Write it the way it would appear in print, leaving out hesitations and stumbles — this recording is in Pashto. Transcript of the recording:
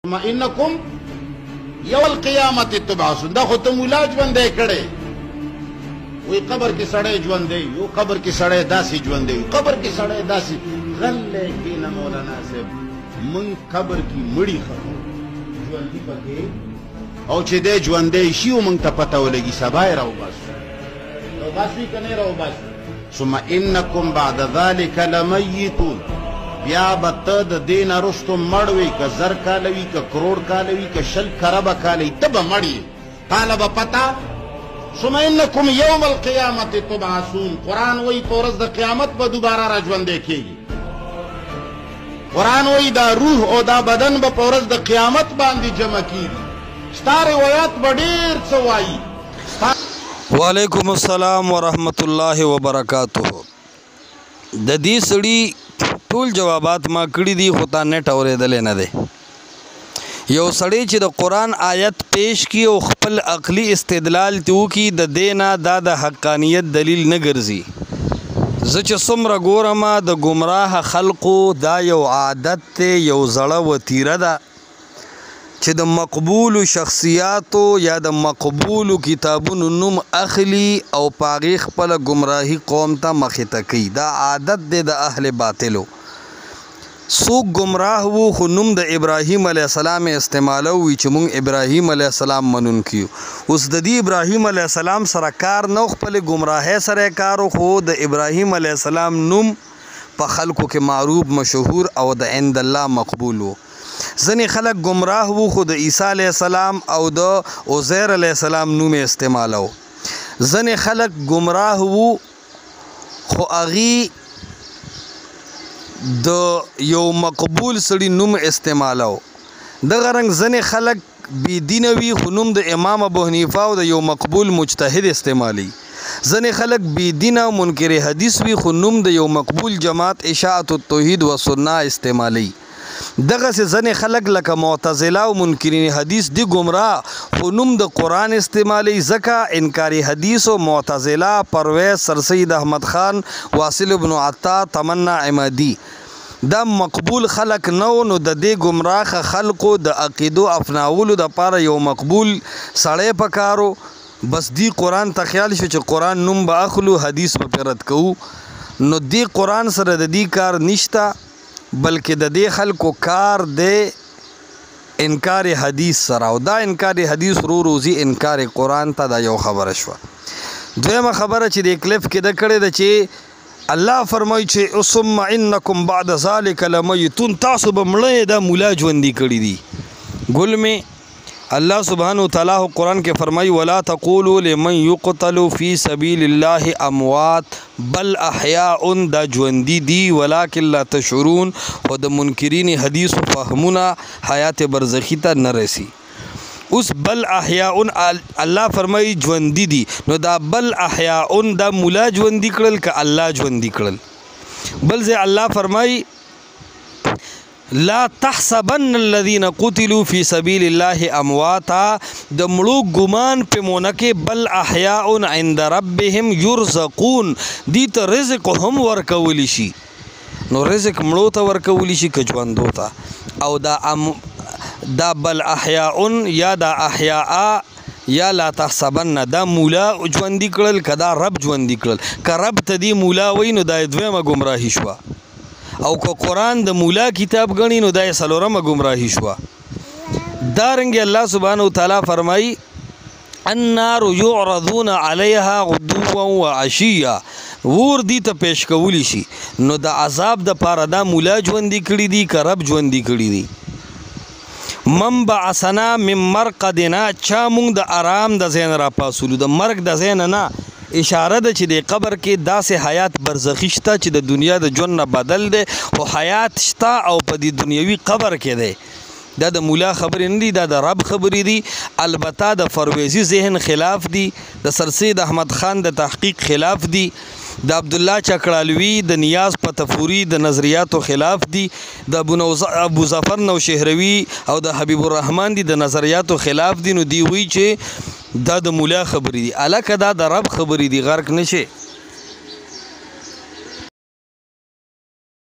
ثم انکم یوم القیامت تبعثون. دا خو ته مولا ژوندی کړی وی قبر کې سړی ژوندی یو قبر کې سړی داسې ژوندی وي قبر کې سړی داسې غلی کېنه مولانا صاحب موږ قبر کې مړي خبرو ژوندي پکې او چې دی ژوندی شي و موږ ته پته ولګي سبا یې راوباسو راوباسوي که نه یې راوباسو. ثم انکم بعد ذلک لمیتون. بیا به ته د دې نه رستو مړ وي که زر کاله وي که کروڑ کاله وي که شل کربه کاله وي ته به مړ یې تاله به پته. ثم انکم یوم القیامت تبعثون. قرآن وایي په ورځ د قیامت به دوباره را ژوندی کېږي. قرآن وایي دا روح او دا بدن به په ورځ د قیامت باندې جمع کېږي. ستا روایات به ډېر څه وایي. وعلیکم السلام ورحمت الله وبرکاتہ. د دې سړي ټول جوابات ما کړي دي خو تا نټ اورېدلی نه دی. یو سړی چې د قرآن آیت پیش کی او خپل عقلی استدلال ته وکړي د دې نه دا د حقانیت دلیل نه ګرځي. زه چې څومره ګورم د ګمراه خلقو دا یو عادت دی یو زړه وتیره ده چې د مقبولو شخصیاتو یا د مقبولو کتابونو نوم اخلي او پاغي خپل گمراهي قوم ته مخې ته کوي. دا عادت دی د اهل باطلو. څوک گمراه وو خو نوم د ابراهیم علیه السلام استعمالو وي چې مونږ ابراهیم علیه السلام منونکي یو. اوس د دې ابراهیم علیه السلام سره کار نه خپل گمراهۍ سره کار خو د ابراهیم علیه السلام نوم په خلکو کې معروف مشهور او د عند الله مقبول وو. ځنې خلک گمراه وو خو د عیسی علیه السلام او د عزیر علیه السلام نوم استعمالو. ځنې خلک گمراه وو خو هغې د یو مقبول سړي نوم استعمالو. دغه رنګ ځنې خلک بېدینه وي خو نوم د امام ابو حنیفه او د یو مقبول مجتهد استعمالي. ځنې خلک بېدینه او منکر حدیث وي خو نوم د یو مقبول جماعت اشاعت التوحید و سنه استعمالي. دغسې ځنې خلک لکه معتزله او منکرین حدیث دی گمراه خو نوم د قرآن استعمالي. ځکه انکاري حدیث او معتزله پرویز سرسید احمد خان واصل ابن عطا تمنا عمادي دا مقبول خلق نو نو د دې گمراه خلقو د عقیدو افناولو د پاره یو مقبول سړی پکارو. بس دی قرآن ته خیال شو چې قرآن نوم به اخلو حدیث به پرد کوو. نو دی قرآن سره د دې کار نشته بلکې د دې خلکو کار دی انکار حدیث سره او دا انکار حدیث رو روزي انکار قرآن ته دا یو خبره شوه. دویمه خبره چې د کلیف کې د کړې ده چې الله فرمایي چې ثم انکم بعد ذلک لمیتون. تاسو به مړه دا مولا ژوندي کړي دي. ګل میں اللہ سبحانہ وتعالی قرآن کے فرمائی ولا تقولوا لمن يقتل في سبيل الله اموات بل احیاء دا ژوندي دي ولکن لا تشعرون. او د منکرین حدیث فهمونه حیات برزخی ته نه رسی. اوس بل احیاء الله فرمائی ژوندي دي نو دا بل احیاء دا مولا ژوندي کړل که الله ژوندي کړل. بل ځای الله فرمائی لا تحسبن الذين قتلوا في سبيل الله امواتا. د مړو ګمان په مونکه بل احیاء عند ربهم يرزقون. دي ته رزق هم ورکول شي. نو رزق مړو ته ورکول شي که ژوندو ته. او دا بل احیاء یا دا احیاء یا لا تحسبن دا مولا ژوندي کړل که دا رب ژوندي کړل. که رب ته دی مولا وای نو دا دویمه ګمراهي شوه او که قرآن د مولا کتاب غنی نو دا یې څلورمه ګمراهي شوه. دارنګې الله سبحانه وتعالی فرمایي النار یعرضون علیها غدوا وعشیا. ور دي ته پیش کولی شي نو د عذاب د پاره دا مولا ژوندي کړي دي که رب ژوندي کړي دي. من بعثنا من مرقدنا چا مونږ د آرام د ځای نه راپاسولو. د مرګ د ځای نه اشاره ده چې د قبر کې داسې حیات برزخی شته چې د دنیا د ژوند نه بدل دی خو حیات شته او په دې دنیوي قبر کې دی. دا د مولا خبرې نه دي دا د رب خبرې دي. البته د فرویزي ذهن خلاف دي د سرسید احمد خان د تحقیق خلاف دي د عبدالله چکړالوي د نیاز پتفوري د نظریاتو خلاف دي د ابو ظفر نوشهروي او د حبیب الرحمن دي د نظریاتو خلاف دي. نو دی وی چې دا د مولا خبرې دي الکه دا د رب خبرې دي غرق نشي.